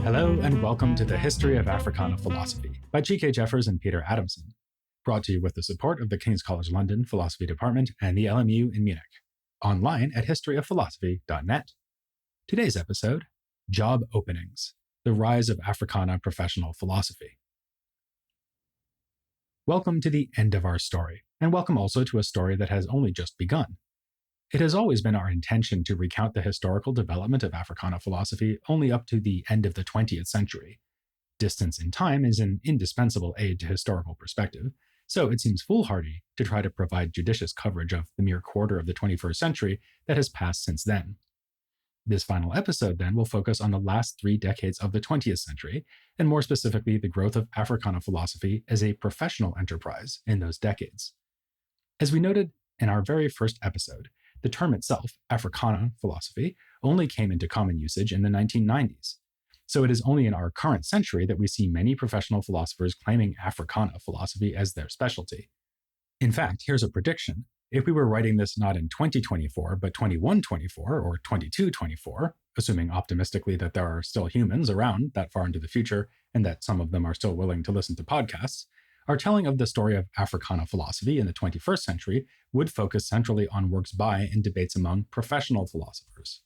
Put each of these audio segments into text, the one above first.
Hello and welcome to the History of Africana Philosophy by G.K. Jeffers and Peter Adamson, brought to you with the support of the King's College London Philosophy Department and the LMU in Munich, online at historyofphilosophy.net. Today's episode, Job Openings, the Rise of Africana Professional Philosophy. Welcome to the end of our story, and welcome also to a story that has only just begun. It has always been our intention to recount the historical development of Africana philosophy only up to the end of the 20th century. Distance in time is an indispensable aid to historical perspective, so it seems foolhardy to try to provide judicious coverage of the mere quarter of the 21st century that has passed since then. This final episode, then, will focus on the last 3 decades of the 20th century, and more specifically the growth of Africana philosophy as a professional enterprise in those decades. As we noted in our very first episode, the term itself, Africana philosophy, only came into common usage in the 1990s. So it is only in our current century that we see many professional philosophers claiming Africana philosophy as their specialty. In fact, here's a prediction. If we were writing this not in 2024, but 2124 or 2224, assuming optimistically that there are still humans around that far into the future and that some of them are still willing to listen to podcasts, our telling of the story of Africana philosophy in the 21st century would focus centrally on works by and debates among professional philosophers.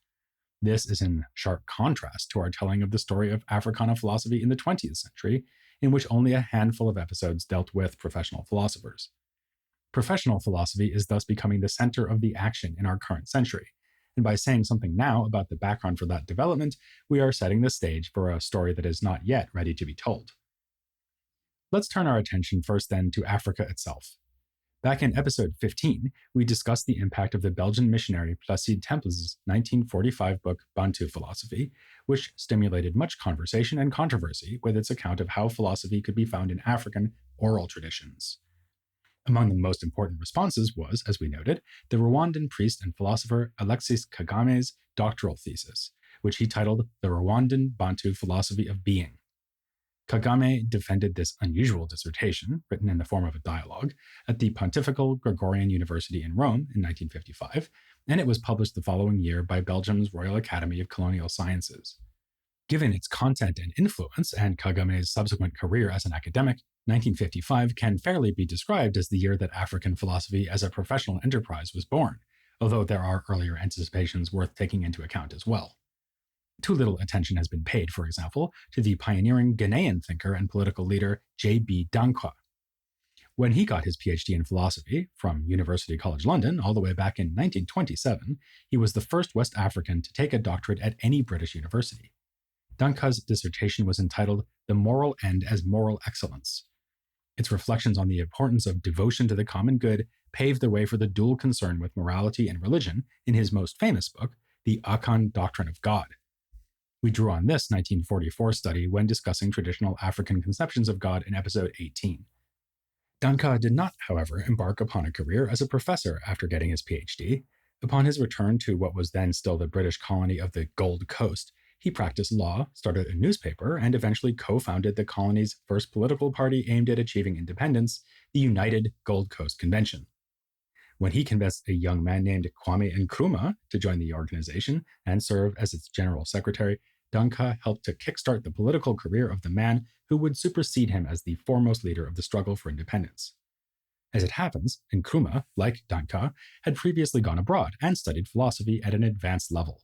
This is in sharp contrast to our telling of the story of Africana philosophy in the 20th century, in which only a handful of episodes dealt with professional philosophers. Professional philosophy is thus becoming the center of the action in our current century, and by saying something now about the background for that development, we are setting the stage for a story that is not yet ready to be told. Let's turn our attention first then to Africa itself. Back in episode 15, we discussed the impact of the Belgian missionary Placide Tempels' 1945 book Bantu Philosophy, which stimulated much conversation and controversy with its account of how philosophy could be found in African oral traditions. Among the most important responses was, as we noted, the Rwandan priest and philosopher Alexis Kagame's doctoral thesis, which he titled The Rwandan Bantu Philosophy of Being. Kagame defended this unusual dissertation, written in the form of a dialogue, at the Pontifical Gregorian University in Rome in 1955, and it was published the following year by Belgium's Royal Academy of Colonial Sciences. Given its content and influence, and Kagame's subsequent career as an academic, 1955 can fairly be described as the year that African philosophy as a professional enterprise was born, although there are earlier anticipations worth taking into account as well. Too little attention has been paid, for example, to the pioneering Ghanaian thinker and political leader J.B. Dankwa. When he got his PhD in philosophy from University College London all the way back in 1927, he was the first West African to take a doctorate at any British university. Dankwa's dissertation was entitled The Moral End as Moral Excellence. Its reflections on the importance of devotion to the common good paved the way for the dual concern with morality and religion in his most famous book, The Akan Doctrine of God. We drew on this 1944 study when discussing traditional African conceptions of God in episode 18. Dankwa did not, however, embark upon a career as a professor after getting his PhD. Upon his return to what was then still the British colony of the Gold Coast, he practiced law, started a newspaper, and eventually co-founded the colony's first political party aimed at achieving independence, the United Gold Coast Convention. When he convinced a young man named Kwame Nkrumah to join the organization and serve as its general secretary, Dankwa helped to kickstart the political career of the man who would supersede him as the foremost leader of the struggle for independence. As it happens, Nkrumah, like Dankwa, had previously gone abroad and studied philosophy at an advanced level.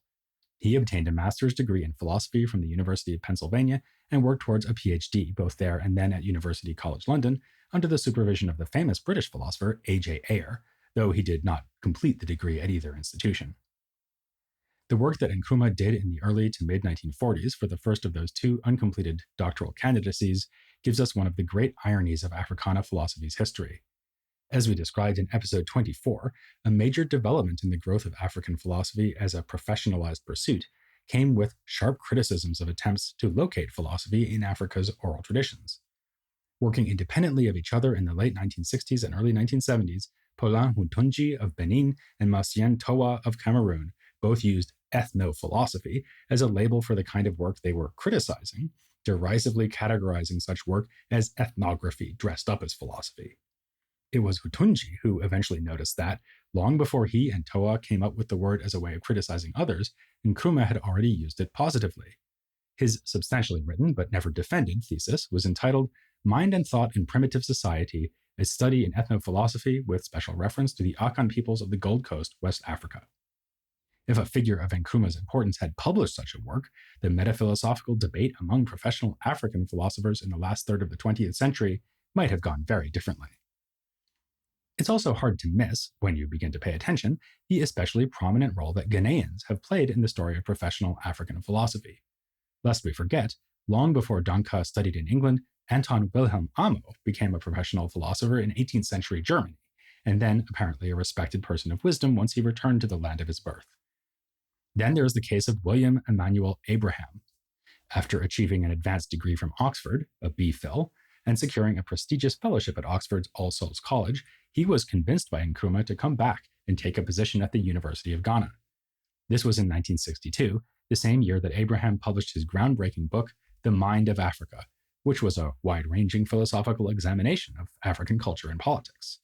He obtained a master's degree in philosophy from the University of Pennsylvania and worked towards a PhD both there and then at University College London under the supervision of the famous British philosopher A.J. Ayer, though he did not complete the degree at either institution. The work that Nkrumah did in the early to mid-1940s for the first of those 2 uncompleted doctoral candidacies gives us one of the great ironies of Africana philosophy's history. As we described in episode 24, a major development in the growth of African philosophy as a professionalized pursuit came with sharp criticisms of attempts to locate philosophy in Africa's oral traditions. Working independently of each other in the late 1960s and early 1970s, Paulin Hutunji of Benin and Massien Towa of Cameroon both used ethno-philosophy as a label for the kind of work they were criticizing, derisively categorizing such work as ethnography dressed up as philosophy. It was Hutunji who eventually noticed that, long before he and Toa came up with the word as a way of criticizing others, Nkrumah had already used it positively. His substantially written but never defended thesis was entitled Mind and Thought in Primitive Society, a Study in Ethnophilosophy with special reference to the Akan peoples of the Gold Coast, West Africa. If a figure of Nkrumah's importance had published such a work, the metaphilosophical debate among professional African philosophers in the last third of the 20th century might have gone very differently. It's also hard to miss, when you begin to pay attention, the especially prominent role that Ghanaians have played in the story of professional African philosophy. Lest we forget, long before Danka studied in England, Anton Wilhelm Amo became a professional philosopher in 18th century Germany, and then apparently a respected person of wisdom once he returned to the land of his birth. Then there is the case of William Emanuel Abraham. After achieving an advanced degree from Oxford, a B.Phil, and securing a prestigious fellowship at Oxford's All Souls College, he was convinced by Nkrumah to come back and take a position at the University of Ghana. This was in 1962, the same year that Abraham published his groundbreaking book, The Mind of Africa, which was a wide-ranging philosophical examination of African culture and politics.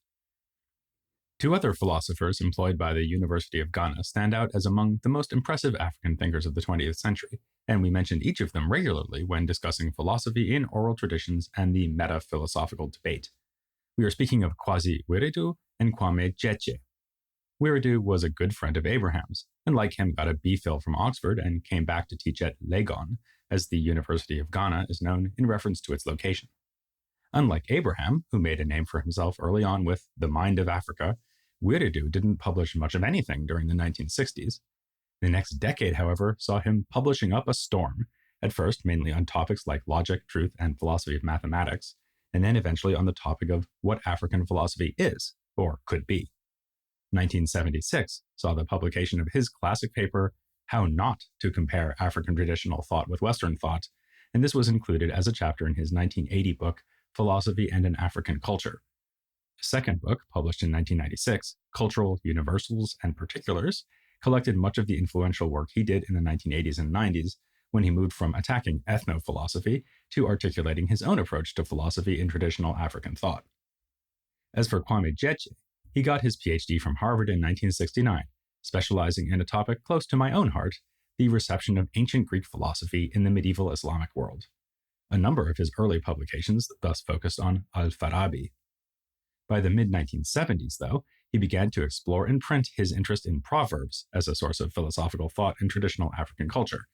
Two other philosophers employed by the University of Ghana stand out as among the most impressive African thinkers of the 20th century, and we mention each of them regularly when discussing philosophy in oral traditions and the meta-philosophical debate. We are speaking of Kwasi Wiredu and Kwame Gyekye. Wiredu was a good friend of Abraham's, and like him got a B.Phil from Oxford and came back to teach at Legon, as the University of Ghana is known in reference to its location. Unlike Abraham, who made a name for himself early on with The Mind of Africa, Wiredu didn't publish much of anything during the 1960s. The next decade, however, saw him publishing up a storm, at first mainly on topics like logic, truth, and philosophy of mathematics, and then eventually on the topic of what African philosophy is, or could be. 1976 saw the publication of his classic paper, How Not to Compare African Traditional Thought with Western Thought, and this was included as a chapter in his 1980 book, Philosophy and an African Culture. A second book, published in 1996, Cultural Universals and Particulars, collected much of the influential work he did in the 1980s and 90s when he moved from attacking ethnophilosophy to articulating his own approach to philosophy in traditional African thought. As for Kwame Gyekye, he got his PhD from Harvard in 1969, specializing in a topic close to my own heart, the reception of ancient Greek philosophy in the medieval Islamic world. A number of his early publications thus focused on Al-Farabi. By the mid-1970s, though, he began to explore in print his interest in proverbs as a source of philosophical thought in traditional African culture.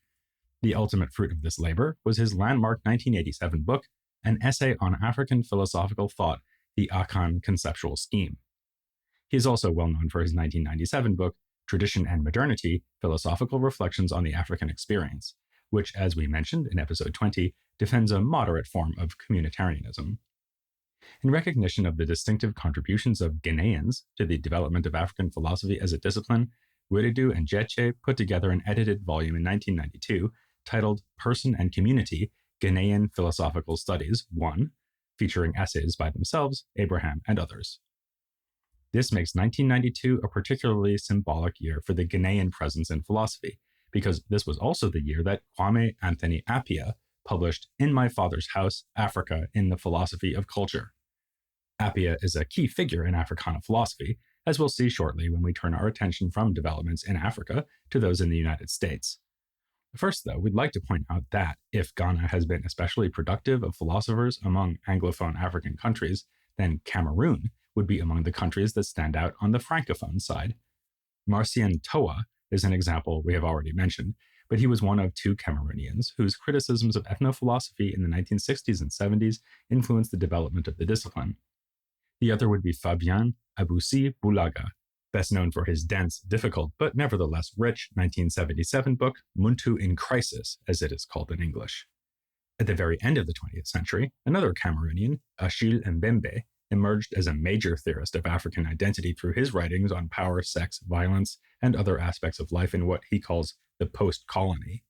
The ultimate fruit of this labor was his landmark 1987 book, An Essay on African Philosophical Thought, the Akan Conceptual Scheme. He is also well known for his 1997 book, Tradition and Modernity, Philosophical Reflections on the African Experience, which, as we mentioned in episode 20, defends a moderate form of communitarianism. In recognition of the distinctive contributions of Ghanaians to the development of African philosophy as a discipline, Wiredu and Gyekye put together an edited volume in 1992 titled Person and Community, Ghanaian Philosophical Studies 1, featuring essays by themselves, Abraham, and others. This makes 1992 a particularly symbolic year for the Ghanaian presence in philosophy, because this was also the year that Kwame Anthony Appiah published In My Father's House, Africa in the Philosophy of Culture. Appiah is a key figure in Africana philosophy, as we'll see shortly when we turn our attention from developments in Africa to those in the United States. First, though, we'd like to point out that if Ghana has been especially productive of philosophers among Anglophone African countries, then Cameroon would be among the countries that stand out on the Francophone side. Marcien Toa is an example we have already mentioned, but he was one of two Cameroonians whose criticisms of ethnophilosophy in the 1960s and 70s influenced the development of the discipline. The other would be Fabien Aboussi Boulaga, best known for his dense, difficult, but nevertheless rich 1977 book, Muntu in Crisis, as it is called in English. At the very end of the 20th century, another Cameroonian, Achille Mbembe, emerged as a major theorist of African identity through his writings on power, sex, violence, and other aspects of life in what he calls the post-colony.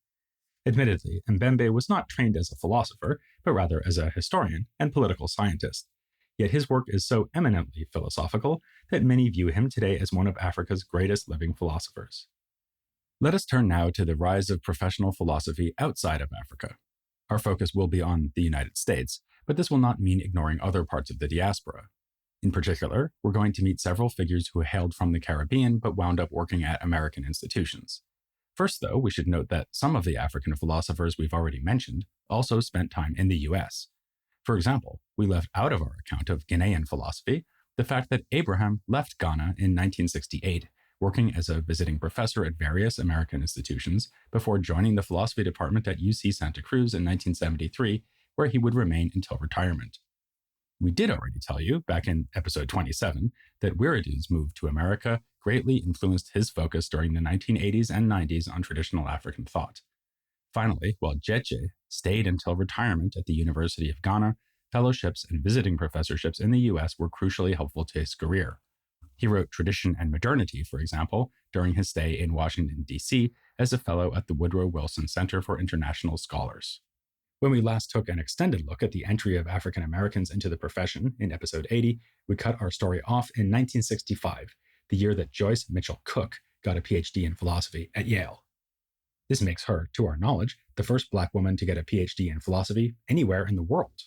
Admittedly, Mbembe was not trained as a philosopher, but rather as a historian and political scientist. Yet his work is so eminently philosophical that many view him today as one of Africa's greatest living philosophers. Let us turn now to the rise of professional philosophy outside of Africa. Our focus will be on the United States, but this will not mean ignoring other parts of the diaspora. In particular, we're going to meet several figures who hailed from the Caribbean but wound up working at American institutions. First, though, we should note that some of the African philosophers we've already mentioned also spent time in the US. For example, we left out of our account of Ghanaian philosophy the fact that Abraham left Ghana in 1968, working as a visiting professor at various American institutions before joining the philosophy department at UC Santa Cruz in 1973, where he would remain until retirement. We did already tell you, back in episode 27, that Wiridu's move to America greatly influenced his focus during the 1980s and 90s on traditional African thought. Finally, while Jeje stayed until retirement at the University of Ghana, fellowships and visiting professorships in the US were crucially helpful to his career. He wrote Tradition and Modernity, for example, during his stay in Washington, D.C., as a fellow at the Woodrow Wilson Center for International Scholars. When we last took an extended look at the entry of African Americans into the profession in episode 80, we cut our story off in 1965, the year that Joyce Mitchell Cook got a PhD in philosophy at Yale. This makes her, to our knowledge, the first Black woman to get a PhD in philosophy anywhere in the world.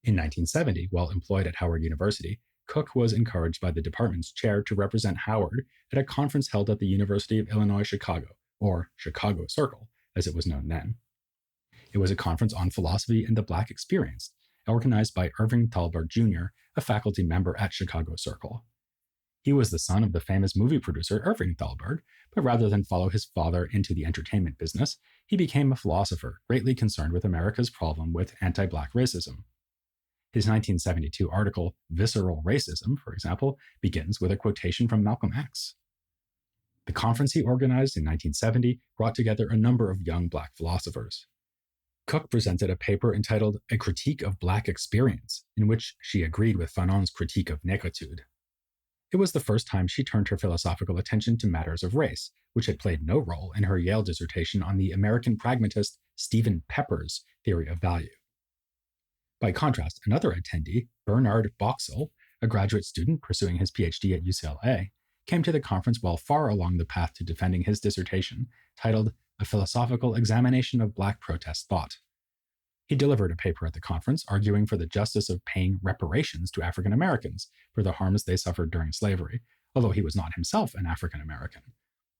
In 1970, while employed at Howard University, Cook was encouraged by the department's chair to represent Howard at a conference held at the University of Illinois Chicago, or Chicago Circle, as it was known then. It was a conference on philosophy and the Black experience, organized by Irving Thalberg Jr., a faculty member at Chicago Circle. He was the son of the famous movie producer Irving Thalberg, but rather than follow his father into the entertainment business, he became a philosopher greatly concerned with America's problem with anti-Black racism. His 1972 article, Visceral Racism, for example, begins with a quotation from Malcolm X. The conference he organized in 1970 brought together a number of young Black philosophers. Cook presented a paper entitled A Critique of Black Experience, in which she agreed with Fanon's critique of negritude. It was the first time she turned her philosophical attention to matters of race, which had played no role in her Yale dissertation on the American pragmatist Stephen Pepper's theory of value. By contrast, another attendee, Bernard Boxall, a graduate student pursuing his PhD at UCLA, came to the conference while far along the path to defending his dissertation, titled A Philosophical Examination of Black Protest Thought. He delivered a paper at the conference arguing for the justice of paying reparations to African Americans for the harms they suffered during slavery, although he was not himself an African American.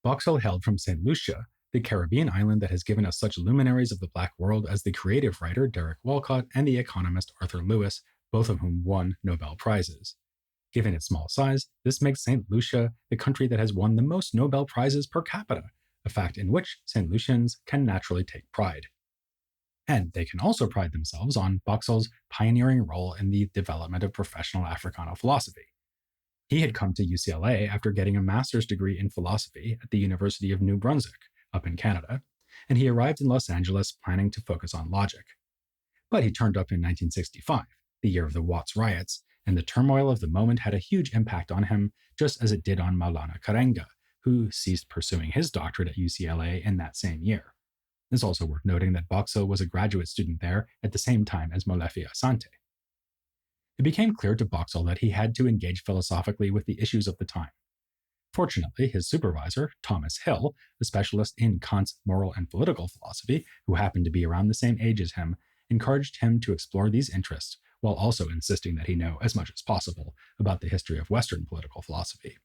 Boxall hailed from St. Lucia, the Caribbean island that has given us such luminaries of the Black world as the creative writer Derek Walcott and the economist Arthur Lewis, both of whom won Nobel Prizes. Given its small size, this makes St. Lucia the country that has won the most Nobel Prizes per capita, a fact in which St. Lucians can naturally take pride. And they can also pride themselves on Boxall's pioneering role in the development of professional Africana philosophy. He had come to UCLA after getting a master's degree in philosophy at the University of New Brunswick, up in Canada, and he arrived in Los Angeles planning to focus on logic. But he turned up in 1965, the year of the Watts riots, and the turmoil of the moment had a huge impact on him, just as it did on Maulana Karenga, who ceased pursuing his doctorate at UCLA in that same year. It's also worth noting that Boxall was a graduate student there at the same time as Molefi Asante. It became clear to Boxall that he had to engage philosophically with the issues of the time. Fortunately, his supervisor, Thomas Hill, a specialist in Kant's moral and political philosophy, who happened to be around the same age as him, encouraged him to explore these interests, while also insisting that he know as much as possible about the history of Western political philosophy.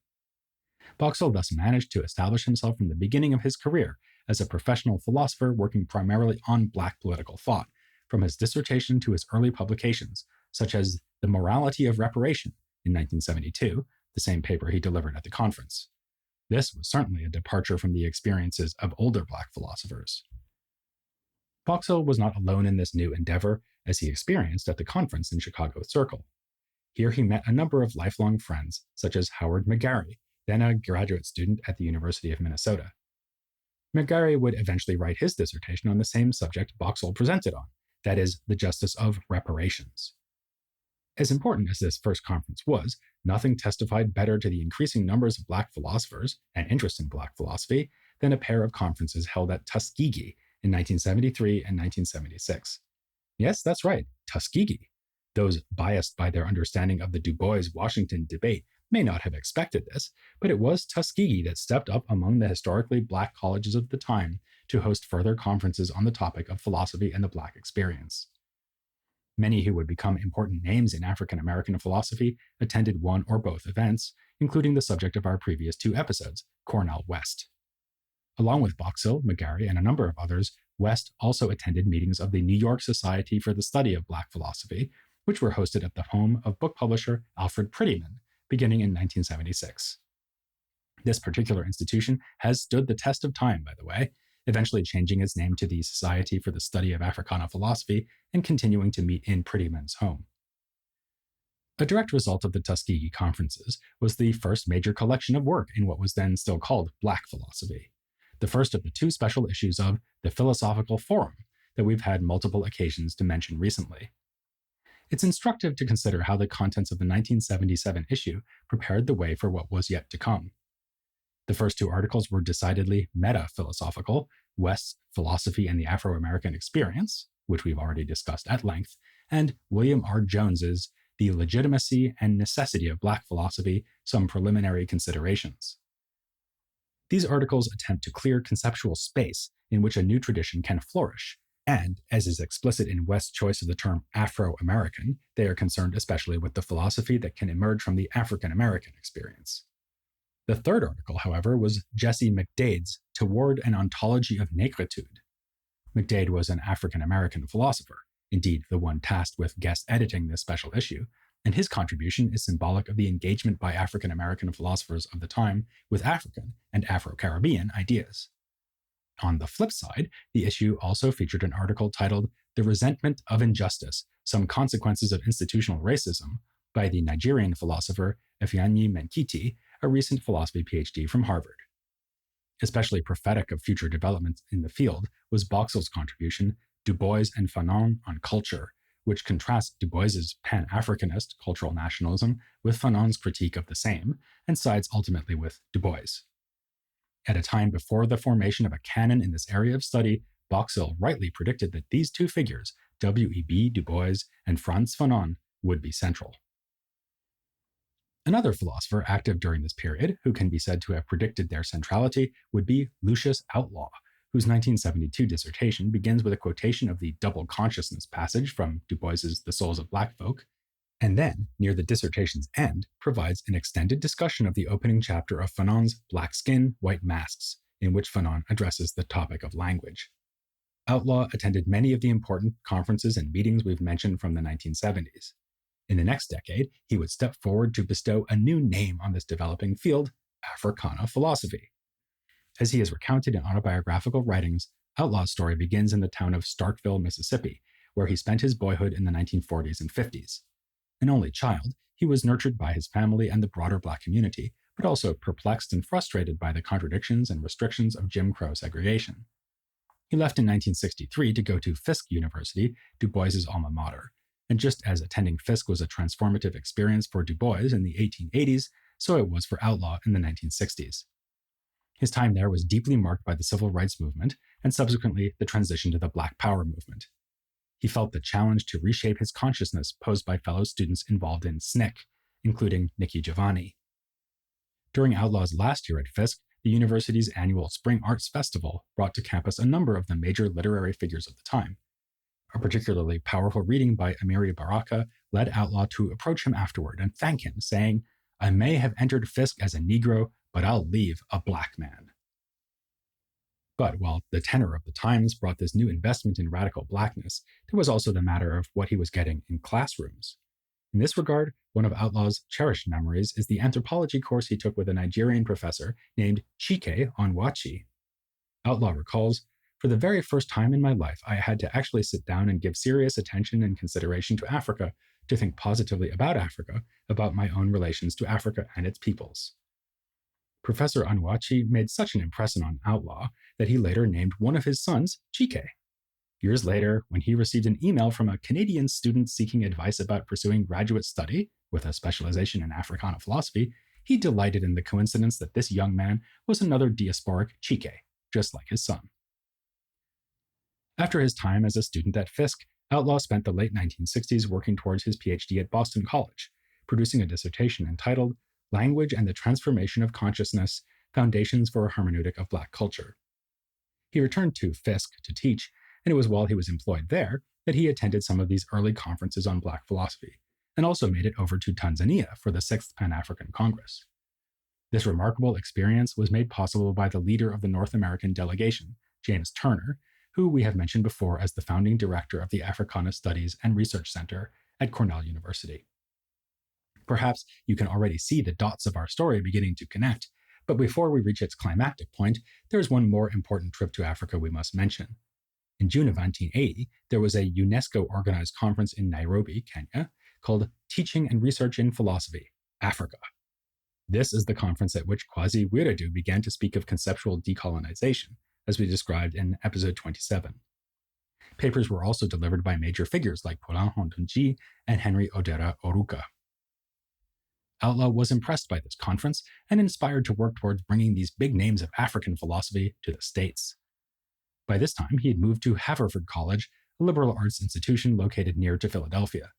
Boxall thus managed to establish himself from the beginning of his career as a professional philosopher working primarily on Black political thought, from his dissertation to his early publications, such as The Morality of Reparation in 1972, the same paper he delivered at the conference. This was certainly a departure from the experiences of older Black philosophers. Boxall was not alone in this new endeavor, as he experienced at the conference in Chicago Circle. Here he met a number of lifelong friends, such as Howard McGarry, then a graduate student at the University of Minnesota. McGarry would eventually write his dissertation on the same subject Boxall presented on, that is, the justice of reparations. As important as this first conference was, nothing testified better to the increasing numbers of Black philosophers and interest in Black philosophy than a pair of conferences held at Tuskegee in 1973 and 1976. Yes, that's right, Tuskegee. Those biased by their understanding of the Du Bois-Washington debate may not have expected this, but it was Tuskegee that stepped up among the historically Black colleges of the time to host further conferences on the topic of philosophy and the Black experience. Many who would become important names in African American philosophy attended one or both events, including the subject of our previous 2 episodes, Cornel West. Along with Boxill, McGarry, and a number of others, West also attended meetings of the New York Society for the Study of Black Philosophy, which were hosted at the home of book publisher Alfred Prettyman, beginning in 1976. This particular institution has stood the test of time, by the way, eventually changing its name to the Society for the Study of Africana Philosophy and continuing to meet in Prettyman's home. A direct result of the Tuskegee conferences was the first major collection of work in what was then still called Black philosophy, the first of the 2 special issues of the Philosophical Forum that we've had multiple occasions to mention recently. It's instructive to consider how the contents of the 1977 issue prepared the way for what was yet to come. The first 2 articles were decidedly meta-philosophical, West's Philosophy and the Afro-American Experience, which we've already discussed at length, and William R. Jones's The Legitimacy and Necessity of Black Philosophy, Some Preliminary Considerations. These articles attempt to clear conceptual space in which a new tradition can flourish, and, as is explicit in West's choice of the term Afro-American, they are concerned especially with the philosophy that can emerge from the African-American experience. The third article, however, was Jesse McDade's Toward an Ontology of Negritude. McDade was an African-American philosopher, indeed the one tasked with guest editing this special issue, and his contribution is symbolic of the engagement by African-American philosophers of the time with African and Afro-Caribbean ideas. On the flip side, the issue also featured an article titled The Resentment of Injustice, Some Consequences of Institutional Racism by the Nigerian philosopher Ifeanyi Menkiti, a recent philosophy PhD from Harvard. Especially prophetic of future developments in the field was Boxill's contribution, Du Bois and Fanon on Culture, which contrasts Du Bois's Pan-Africanist cultural nationalism with Fanon's critique of the same, and sides ultimately with Du Bois. At a time before the formation of a canon in this area of study, Boxill rightly predicted that these 2 figures, W.E.B. Du Bois and Frantz Fanon, would be central. Another philosopher active during this period, who can be said to have predicted their centrality, would be Lucius Outlaw, whose 1972 dissertation begins with a quotation of the double consciousness passage from Du Bois's The Souls of Black Folk, and then, near the dissertation's end, provides an extended discussion of the opening chapter of Fanon's Black Skin, White Masks, in which Fanon addresses the topic of language. Outlaw attended many of the important conferences and meetings we've mentioned from the 1970s. In the next decade, he would step forward to bestow a new name on this developing field, Africana philosophy. As he is recounted in autobiographical writings, Outlaw's story begins in the town of Starkville, Mississippi, where he spent his boyhood in the 1940s and 50s. An only child, he was nurtured by his family and the broader Black community, but also perplexed and frustrated by the contradictions and restrictions of Jim Crow segregation. He left in 1963 to go to Fisk University, Du Bois's alma mater, and just as attending Fisk was a transformative experience for Du Bois in the 1880s, so it was for Outlaw in the 1960s. His time there was deeply marked by the civil rights movement and subsequently the transition to the Black Power movement. He felt the challenge to reshape his consciousness posed by fellow students involved in SNCC, including Nikki Giovanni. During Outlaw's last year at Fisk, the university's annual Spring Arts Festival brought to campus a number of the major literary figures of the time. A particularly powerful reading by Amiri Baraka led Outlaw to approach him afterward and thank him, saying, "I may have entered Fisk as a Negro, but I'll leave a Black man." But while the tenor of the times brought this new investment in radical Blackness, there was also the matter of what he was getting in classrooms. In this regard, one of Outlaw's cherished memories is the anthropology course he took with a Nigerian professor named Chike Onwuachi. Outlaw recalls, "For the very first time in my life, I had to actually sit down and give serious attention and consideration to Africa, to think positively about Africa, about my own relations to Africa and its peoples." Professor Onwuachi made such an impression on Outlaw that he later named one of his sons Chike. Years later, when he received an email from a Canadian student seeking advice about pursuing graduate study with a specialization in Africana philosophy, he delighted in the coincidence that this young man was another diasporic Chike, just like his son. After his time as a student at Fisk, Outlaw spent the late 1960s working towards his PhD at Boston College, producing a dissertation entitled Language and the Transformation of Consciousness, Foundations for a Hermeneutic of Black Culture. He returned to Fisk to teach, and it was while he was employed there that he attended some of these early conferences on Black philosophy, and also made it over to Tanzania for the 6th Pan-African Congress. This remarkable experience was made possible by the leader of the North American delegation, James Turner, who we have mentioned before as the founding director of the Africana Studies and Research Center at Cornell University. Perhaps you can already see the dots of our story beginning to connect, but before we reach its climactic point, there is one more important trip to Africa we must mention. In June of 1980, there was a UNESCO-organized conference in Nairobi, Kenya, called Teaching and Research in Philosophy, Africa. This is the conference at which Kwasi Wiredu began to speak of conceptual decolonization, as we described in episode 27. Papers were also delivered by major figures like Paulin Hondonji and Henry Odera Oruka. Outlaw was impressed by this conference and inspired to work towards bringing these big names of African philosophy to the States. By this time, he had moved to Haverford College, a liberal arts institution located near to Philadelphia.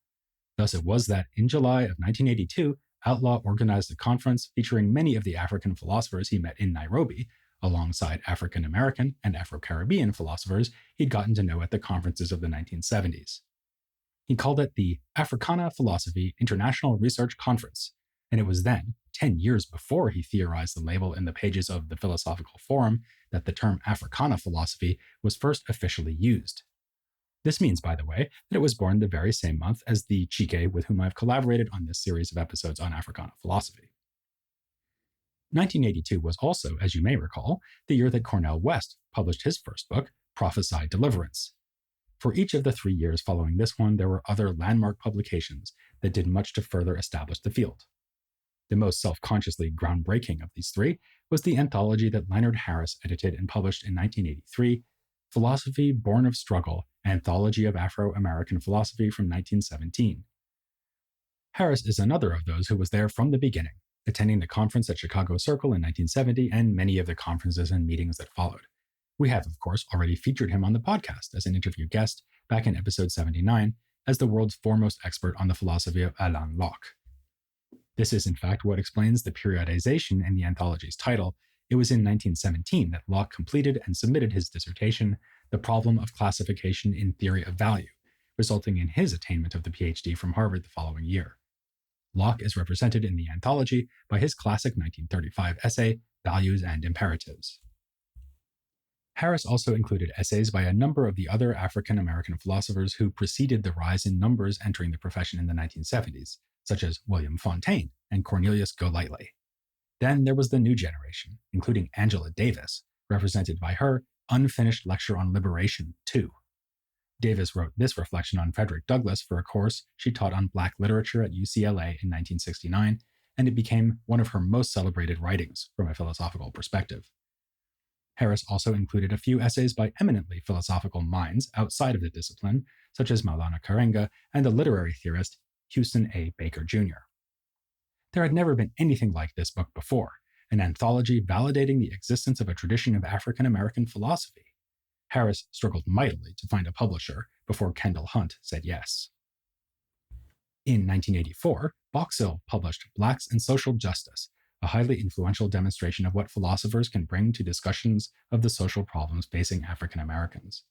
Thus it was that, in July of 1982, Outlaw organized a conference featuring many of the African philosophers he met in Nairobi, alongside African American and Afro-Caribbean philosophers he'd gotten to know at the conferences of the 1970s. He called it the Africana Philosophy International Research Conference, and it was then, 10 years before he theorized the label in the pages of the Philosophical Forum, that the term Africana philosophy was first officially used. This means, by the way, that it was born the very same month as the Chike with whom I've collaborated on this series of episodes on Africana philosophy. 1982 was also, as you may recall, the year that Cornel West published his first book, Prophesy Deliverance. For each of the 3 years following this one, there were other landmark publications that did much to further establish the field. The most self-consciously groundbreaking of these three was the anthology that Leonard Harris edited and published in 1983, Philosophy Born of Struggle, Anthology of Afro-American Philosophy from 1917. Harris is another of those who was there from the beginning, attending the conference at Chicago Circle in 1970 and many of the conferences and meetings that followed. We have, of course, already featured him on the podcast as an interview guest back in episode 79 as the world's foremost expert on the philosophy of Alain Locke. This is, in fact, what explains the periodization in the anthology's title. It was in 1917 that Locke completed and submitted his dissertation, The Problem of Classification in Theory of Value, resulting in his attainment of the PhD from Harvard the following year. Locke is represented in the anthology by his classic 1935 essay, Values and Imperatives. Harris also included essays by a number of the other African American philosophers who preceded the rise in numbers entering the profession in the 1970s, such as William Fontaine and Cornelius Golightly. Then there was the new generation, including Angela Davis, represented by her Unfinished Lecture on Liberation, 2. Davis wrote this reflection on Frederick Douglass for a course she taught on Black literature at UCLA in 1969, and it became one of her most celebrated writings from a philosophical perspective. Harris also included a few essays by eminently philosophical minds outside of the discipline, such as Maulana Karenga and the literary theorist Houston A. Baker Jr. There had never been anything like this book before, an anthology validating the existence of a tradition of African American philosophy. Harris struggled mightily to find a publisher before Kendall Hunt said yes. In 1984, Boxill published Blacks and Social Justice, a highly influential demonstration of what philosophers can bring to discussions of the social problems facing African Americans.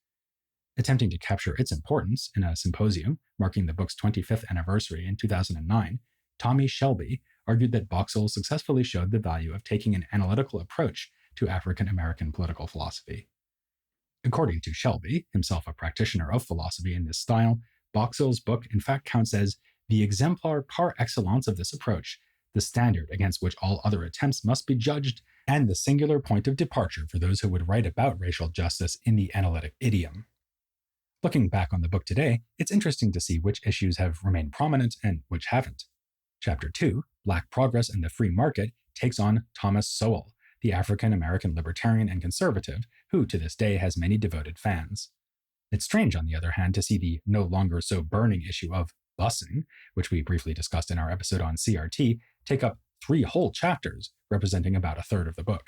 Attempting to capture its importance in a symposium marking the book's 25th anniversary in 2009, Tommy Shelby argued that Boxill successfully showed the value of taking an analytical approach to African American political philosophy. According to Shelby, himself a practitioner of philosophy in this style, Boxill's book in fact counts as the exemplar par excellence of this approach, the standard against which all other attempts must be judged, and the singular point of departure for those who would write about racial justice in the analytic idiom. Looking back on the book today, it's interesting to see which issues have remained prominent and which haven't. Chapter 2, Black Progress and the Free Market, takes on Thomas Sowell, the African-American libertarian and conservative, who to this day has many devoted fans. It's strange, on the other hand, to see the no longer so burning issue of busing, which we briefly discussed in our episode on CRT, take up 3 whole chapters, representing about a third of the book.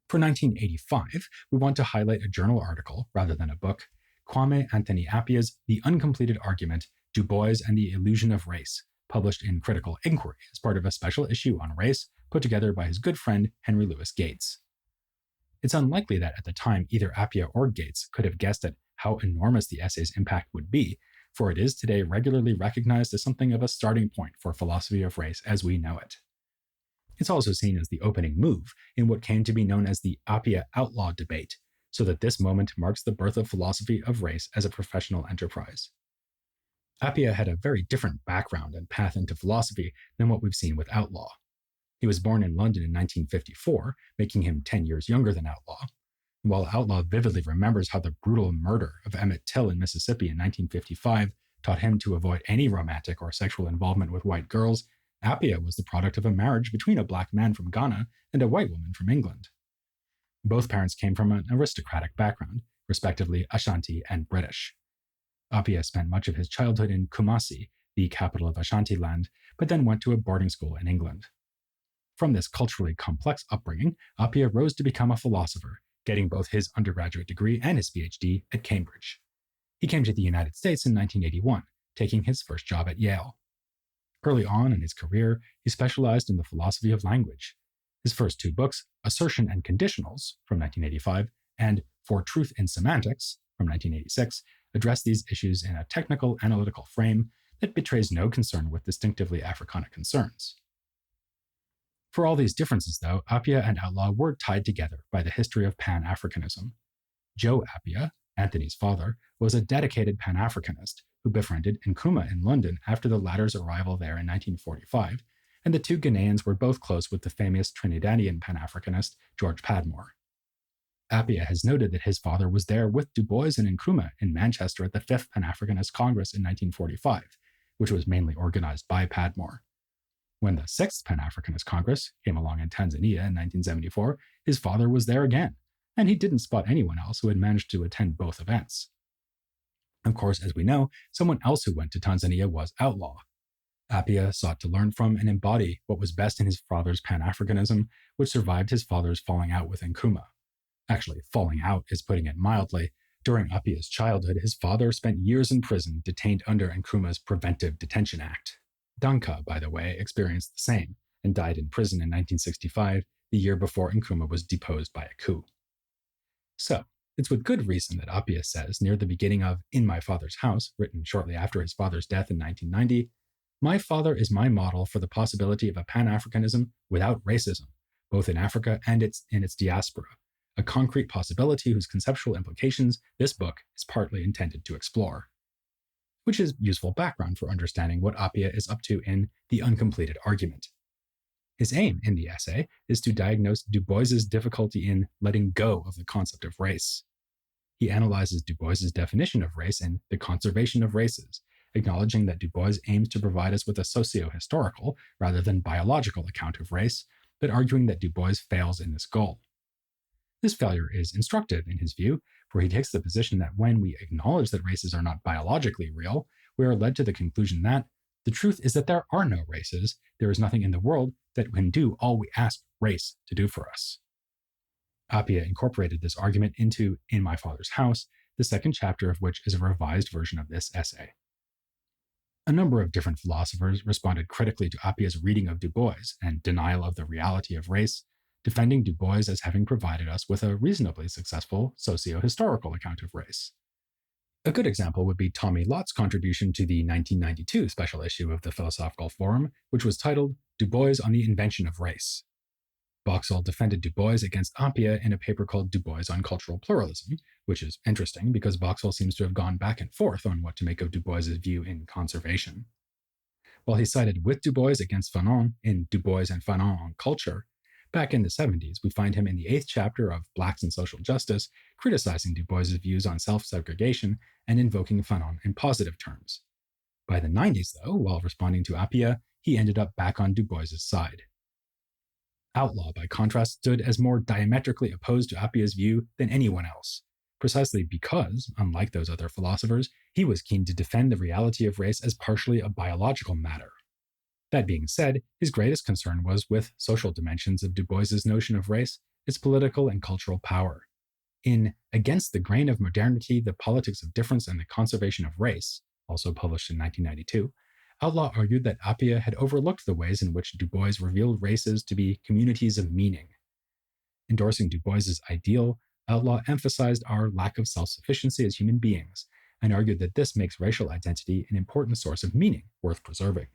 For 1985, we want to highlight a journal article, rather than a book, Kwame Anthony Appiah's The Uncompleted Argument, Du Bois and the Illusion of Race, published in Critical Inquiry as part of a special issue on race put together by his good friend Henry Louis Gates. It's unlikely that at the time either Appia or Gates could have guessed at how enormous the essay's impact would be, for it is today regularly recognized as something of a starting point for philosophy of race as we know it. It's also seen as the opening move in what came to be known as the Appia Outlaw debate, so that this moment marks the birth of philosophy of race as a professional enterprise. Appia had a very different background and path into philosophy than what we've seen with Outlaw. He was born in London in 1954, making him 10 years younger than Outlaw. And while Outlaw vividly remembers how the brutal murder of Emmett Till in Mississippi in 1955 taught him to avoid any romantic or sexual involvement with white girls, Appia was the product of a marriage between a black man from Ghana and a white woman from England. Both parents came from an aristocratic background, respectively Ashanti and British. Appia spent much of his childhood in Kumasi, the capital of Ashanti land, but then went to a boarding school in England. From this culturally complex upbringing, Appia rose to become a philosopher, getting both his undergraduate degree and his PhD at Cambridge. He came to the United States in 1981, taking his first job at Yale. Early on in his career, he specialized in the philosophy of language. His first two books, Assertion and Conditionals, from 1985, and For Truth in Semantics, from 1986, address these issues in a technical, analytical frame that betrays no concern with distinctively Africana concerns. For all these differences, though, Appia and Outlaw were tied together by the history of Pan-Africanism. Joe Appia, Anthony's father, was a dedicated Pan-Africanist who befriended Nkrumah in London after the latter's arrival there in 1945, and the two Ghanaians were both close with the famous Trinidadian Pan-Africanist George Padmore. Appia has noted that his father was there with Du Bois and Nkrumah in Manchester at the Fifth Pan-Africanist Congress in 1945, which was mainly organized by Padmore. When the Sixth Pan-Africanist Congress came along in Tanzania in 1974, his father was there again, and he didn't spot anyone else who had managed to attend both events. Of course, as we know, someone else who went to Tanzania was Outlaw. Appia sought to learn from and embody what was best in his father's Pan-Africanism, which survived his father's falling out with Nkrumah. Actually, falling out is putting it mildly. During Appia's childhood, his father spent years in prison, detained under Nkrumah's Preventive Detention Act. Danka, by the way, experienced the same, and died in prison in 1965, the year before Nkrumah was deposed by a coup. So, it's with good reason that Appia says, near the beginning of In My Father's House, written shortly after his father's death in 1990, "My father is my model for the possibility of a Pan-Africanism without racism, both in Africa and in its diaspora, a concrete possibility whose conceptual implications this book is partly intended to explore." Which is useful background for understanding what Appia is up to in The Uncompleted Argument. His aim in the essay is to diagnose Du Bois's difficulty in letting go of the concept of race. He analyzes Du Bois's definition of race in The Conservation of Races, acknowledging that Du Bois aims to provide us with a socio-historical rather than biological account of race, but arguing that Du Bois fails in this goal. This failure is instructive in his view, for he takes the position that when we acknowledge that races are not biologically real, we are led to the conclusion that the truth is that there are no races, there is nothing in the world that can do all we ask race to do for us. Appia incorporated this argument into In My Father's House, the second chapter of which is a revised version of this essay. A number of different philosophers responded critically to Appia's reading of Du Bois and denial of the reality of race, defending Du Bois as having provided us with a reasonably successful socio-historical account of race. A good example would be Tommy Lott's contribution to the 1992 special issue of the Philosophical Forum, which was titled Du Bois on the Invention of Race. Boxall defended Du Bois against Appia in a paper called Du Bois on Cultural Pluralism, which is interesting because Boxall seems to have gone back and forth on what to make of Du Bois's view in conservation. While he sided with Du Bois against Fanon in Du Bois and Fanon on Culture, back in the 70s, we find him in the 8th chapter of Blacks and Social Justice, criticizing Du Bois's views on self-segregation and invoking Fanon in positive terms. By the 90s, though, while responding to Appia, he ended up back on Du Bois's side. Outlaw, by contrast, stood as more diametrically opposed to Appia's view than anyone else, precisely because, unlike those other philosophers, he was keen to defend the reality of race as partially a biological matter. That being said, his greatest concern was with social dimensions of Du Bois's notion of race, its political and cultural power. In Against the Grain of Modernity, the Politics of Difference and the Conservation of Race, also published in 1992, Outlaw argued that Appia had overlooked the ways in which Du Bois revealed races to be communities of meaning. Endorsing Du Bois's ideal, Outlaw emphasized our lack of self-sufficiency as human beings and argued that this makes racial identity an important source of meaning worth preserving.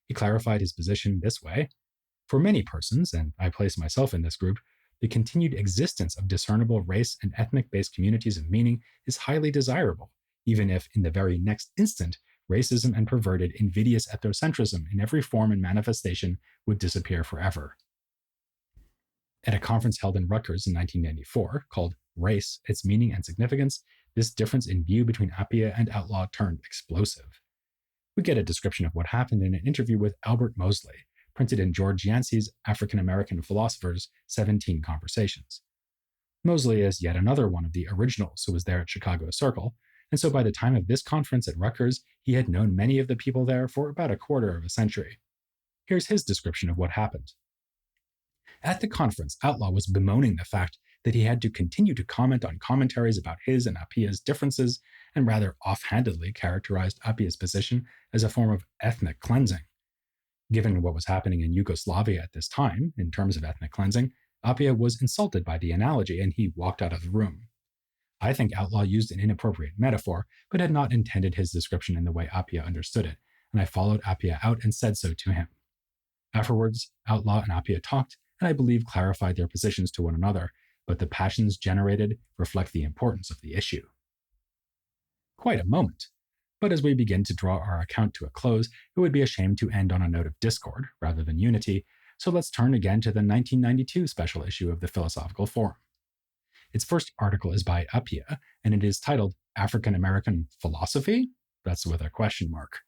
He clarified his position this way: for many persons, and I place myself in this group, the continued existence of discernible race and ethnic-based communities of meaning is highly desirable, even if in the very next instant, racism and perverted, invidious ethnocentrism in every form and manifestation would disappear forever. At a conference held in Rutgers in 1994 called Race, Its Meaning and Significance, this difference in view between Appia and Outlaw turned explosive. We get a description of what happened in an interview with Albert Mosley, printed in George Yancey's African American Philosophers 17 Conversations. Mosley is yet another one of the originals who was there at Chicago Circle, and so by the time of this conference at Rutgers, he had known many of the people there for about a quarter of a century. Here's his description of what happened. At the conference, Outlaw was bemoaning the fact that he had to continue to comment on commentaries about his and Appia's differences, and rather offhandedly characterized Appia's position as a form of ethnic cleansing. Given what was happening in Yugoslavia at this time, in terms of ethnic cleansing, Appia was insulted by the analogy and he walked out of the room. I think Outlaw used an inappropriate metaphor, but had not intended his description in the way Appia understood it, and I followed Appia out and said so to him. Afterwards, Outlaw and Appia talked, and I believe clarified their positions to one another, but the passions generated reflect the importance of the issue. Quite a moment. But as we begin to draw our account to a close, it would be a shame to end on a note of discord rather than unity, so let's turn again to the 1992 special issue of the Philosophical Forum. Its first article is by Appia, and it is titled African American Philosophy? That's with a question mark,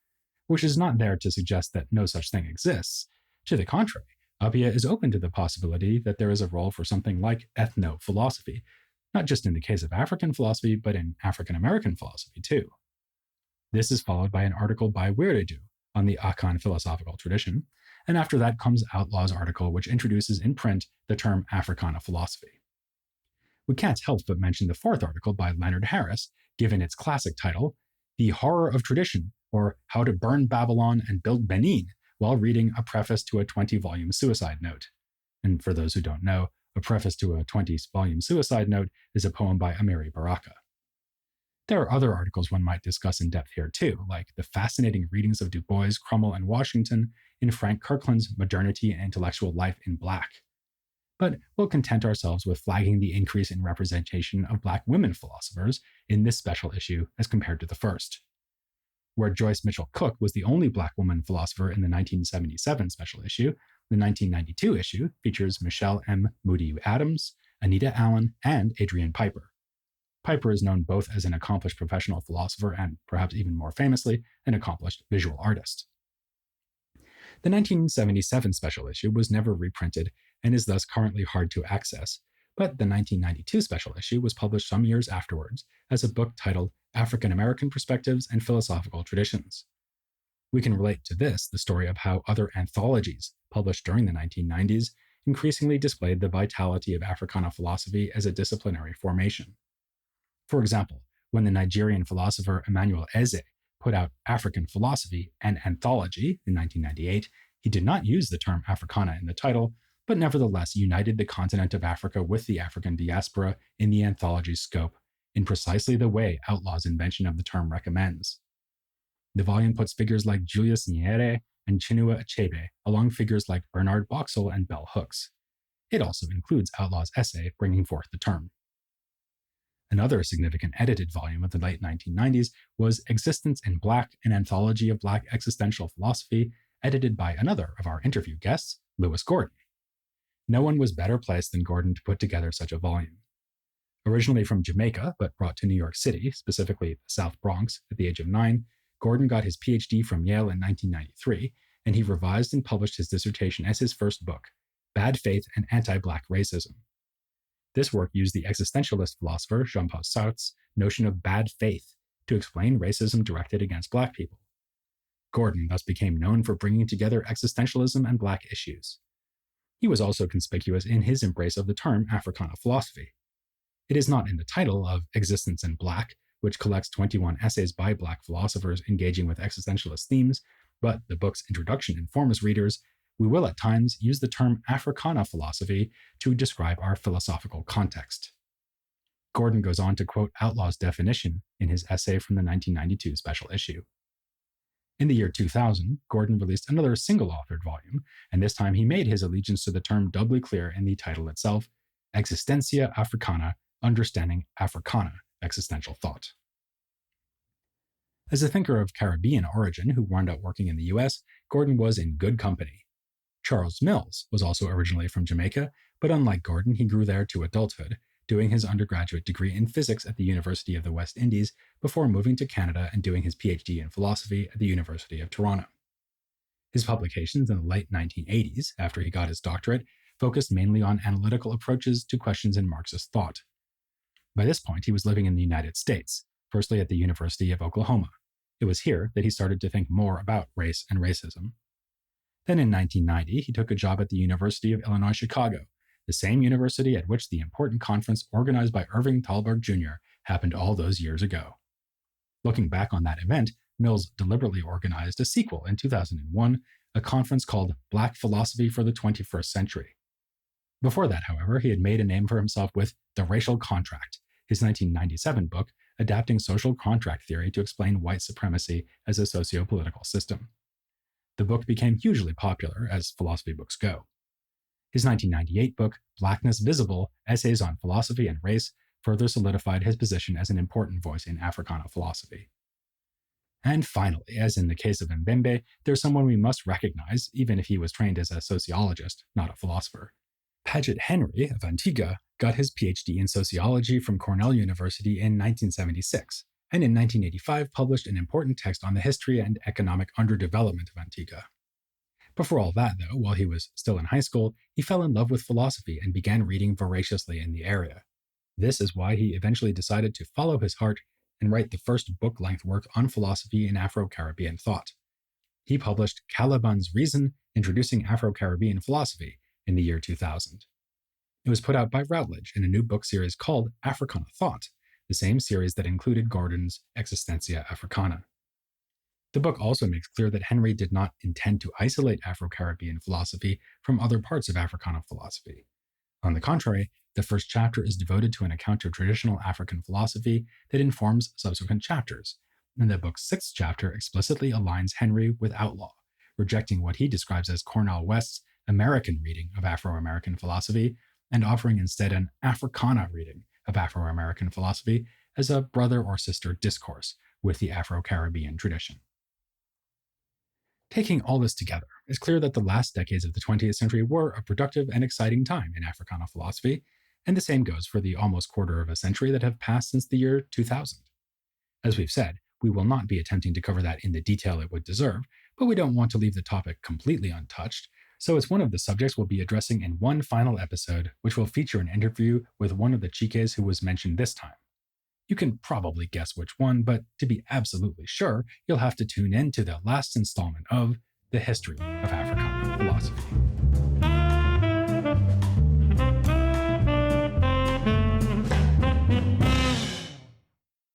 which is not there to suggest that no such thing exists. To the contrary, Appia is open to the possibility that there is a role for something like ethno-philosophy, not just in the case of African philosophy, but in African American philosophy too. This is followed by an article by Wiredu on the Akan philosophical tradition, and after that comes Outlaw's article, which introduces in print the term Africana philosophy. We can't help but mention the fourth article by Leonard Harris, given its classic title, The Horror of Tradition, or How to Burn Babylon and Build Benin, while reading a preface to a 20-volume suicide note. And for those who don't know, a preface to a 20-volume suicide note is a poem by Amiri Baraka. There are other articles one might discuss in depth here too, like the fascinating readings of Du Bois, Crummell, and Washington in Frank Kirkland's Modernity and Intellectual Life in Black. But we'll content ourselves with flagging the increase in representation of Black women philosophers in this special issue as compared to the first. Where Joyce Mitchell Cook was the only Black woman philosopher in the 1977 special issue, the 1992 issue features Michelle M. Moody Adams, Anita Allen, and Adrienne Piper. Piper is known both as an accomplished professional philosopher and, perhaps even more famously, an accomplished visual artist. The 1977 special issue was never reprinted and is thus currently hard to access, but the 1992 special issue was published some years afterwards as a book titled African American Perspectives and Philosophical Traditions. We can relate to this the story of how other anthologies published during the 1990s increasingly displayed the vitality of Africana philosophy as a disciplinary formation. For example, when the Nigerian philosopher Emmanuel Eze put out African Philosophy, an Anthology, in 1998, he did not use the term Africana in the title, but nevertheless united the continent of Africa with the African diaspora in the anthology's scope, in precisely the way Outlaw's invention of the term recommends. The volume puts figures like Julius Nyerere and Chinua Achebe along figures like Bernard Boxall and Bell Hooks. It also includes Outlaw's essay bringing forth the term. Another significant edited volume of the late 1990s was Existence in Black, an Anthology of Black Existential Philosophy, edited by another of our interview guests, Lewis Gordon. No one was better placed than Gordon to put together such a volume. Originally from Jamaica, but brought to New York City, specifically the South Bronx, at the age of 9, Gordon got his PhD from Yale in 1993, and he revised and published his dissertation as his first book, Bad Faith and Anti-Black Racism. This work used the existentialist philosopher Jean-Paul Sartre's notion of bad faith to explain racism directed against Black people. Gordon thus became known for bringing together existentialism and Black issues. He was also conspicuous in his embrace of the term Africana philosophy. It is not in the title of Existence in Black, which collects 21 essays by Black philosophers engaging with existentialist themes, but the book's introduction informs readers We will at times use the term Africana philosophy to describe our philosophical context. Gordon goes on to quote Outlaw's definition in his essay from the 1992 special issue. In the year 2000, Gordon released another single-authored volume, and this time he made his allegiance to the term doubly clear in the title itself, Existentia Africana, Understanding Africana, Existential Thought. As a thinker of Caribbean origin who wound up working in the US, Gordon was in good company. Charles Mills was also originally from Jamaica, but unlike Gordon, he grew there to adulthood, doing his undergraduate degree in physics at the University of the West Indies before moving to Canada and doing his PhD in philosophy at the University of Toronto. His publications in the late 1980s, after he got his doctorate, focused mainly on analytical approaches to questions in Marxist thought. By this point, he was living in the United States, firstly at the University of Oklahoma. It was here that he started to think more about race and racism. Then in 1990, he took a job at the University of Illinois Chicago, the same university at which the important conference organized by Irving Thalberg Jr. happened all those years ago. Looking back on that event, Mills deliberately organized a sequel in 2001, a conference called Black Philosophy for the 21st Century. Before that, however, he had made a name for himself with The Racial Contract, his 1997 book adapting social contract theory to explain white supremacy as a socio-political system. The book became hugely popular, as philosophy books go. His 1998 book, Blackness Visible, Essays on Philosophy and Race, further solidified his position as an important voice in Africana philosophy. And finally, as in the case of Mbembe, there's someone we must recognize, even if he was trained as a sociologist, not a philosopher. Paget Henry of Antigua got his PhD in sociology from Cornell University in 1976, and in 1985 published an important text on the history and economic underdevelopment of Antigua. Before all that, though, while he was still in high school, he fell in love with philosophy and began reading voraciously in the area. This is why he eventually decided to follow his heart and write the first book-length work on philosophy in Afro-Caribbean thought. He published Caliban's Reason, Introducing Afro-Caribbean Philosophy in the year 2000. It was put out by Routledge in a new book series called Africana Thought, the same series that included Gordon's Existentia Africana. The book also makes clear that Henry did not intend to isolate Afro-Caribbean philosophy from other parts of Africana philosophy. On the contrary, the first chapter is devoted to an account of traditional African philosophy that informs subsequent chapters, and the book's sixth chapter explicitly aligns Henry with Outlaw, rejecting what he describes as Cornell West's American reading of Afro-American philosophy and offering instead an Africana reading of Afro-American philosophy as a brother or sister discourse with the Afro-Caribbean tradition. Taking all this together, it's clear that the last decades of the 20th century were a productive and exciting time in Africana philosophy, and the same goes for the almost quarter of a century that have passed since the year 2000. As we've said, we will not be attempting to cover that in the detail it would deserve, but we don't want to leave the topic completely untouched, so it's one of the subjects we'll be addressing in one final episode, which will feature an interview with one of the Chikes who was mentioned this time. You can probably guess which one, but to be absolutely sure, you'll have to tune in to the last installment of The History of Africana Philosophy.